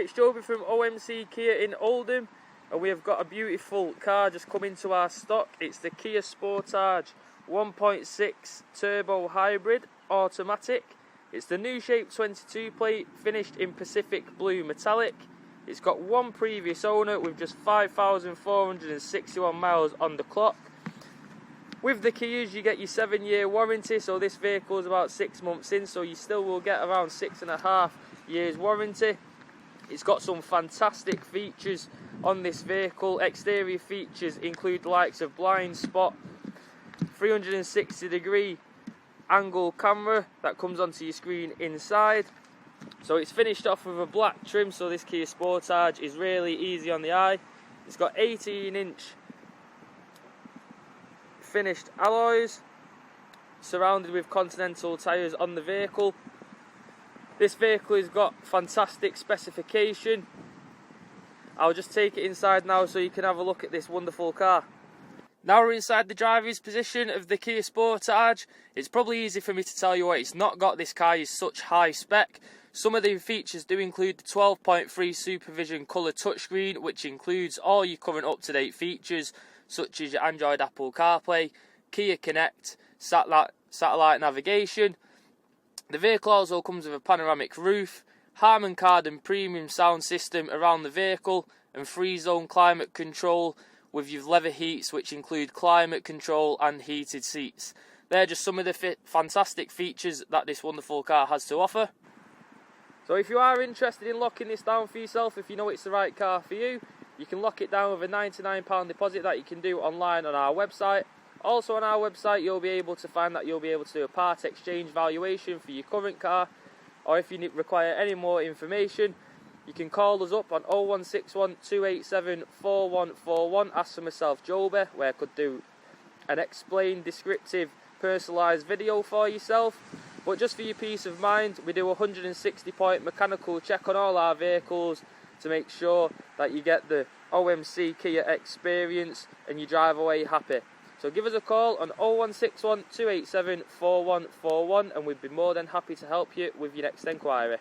it's Joby from OMC Kia in Oldham, and we have got a beautiful car just come into our stock. It's the Kia Sportage 1.6 turbo hybrid automatic. It's the new shape 22 plate, finished in Pacific blue metallic. It's got one previous owner with just 5,461 miles on the clock. With the Kias you get your 7-year warranty, so this vehicle is about 6 months in, so you still will get around 6.5 years warranty. It's got some fantastic features on this vehicle. Exterior features include the likes of blind spot, 360 degree angle camera that comes onto your screen inside. So it's finished off with a black trim, so this Kia Sportage is really easy on the eye. It's got 18-inch finished alloys, surrounded with Continental tyres on the vehicle. This vehicle has got fantastic specification. I'll just take it inside now so you can have a look at this wonderful car. Now we're inside the driver's position of the Kia Sportage. It's probably easy for me to tell you what it's not got. This car is such high spec. Some of the features do include the 12.3 supervision colour touchscreen, which includes all your current up-to-date features such as your Android Apple CarPlay, Kia Connect, satellite navigation. The vehicle also comes with a panoramic roof, Harman Kardon premium sound system around the vehicle, and 3-zone climate control with your leather heats, which include climate control and heated seats. They're just some of the fantastic features that this wonderful car has to offer. So if you are interested in locking this down for yourself, if you know it's the right car for you, you can lock it down with a £99 deposit that you can do online on our website. Also on our website you'll be able to find that you'll be able to do a part exchange valuation for your current car, or if you require any more information, you can call us up on 0161 287 4141. Ask for myself, Joby, where I could do an explained, descriptive, personalised video for yourself. But just for your peace of mind, we do a 160-point mechanical check on all our vehicles to make sure that you get the OMC Kia experience and you drive away happy. So give us a call on 0161 287 4141 and we'd be more than happy to help you with your next enquiry.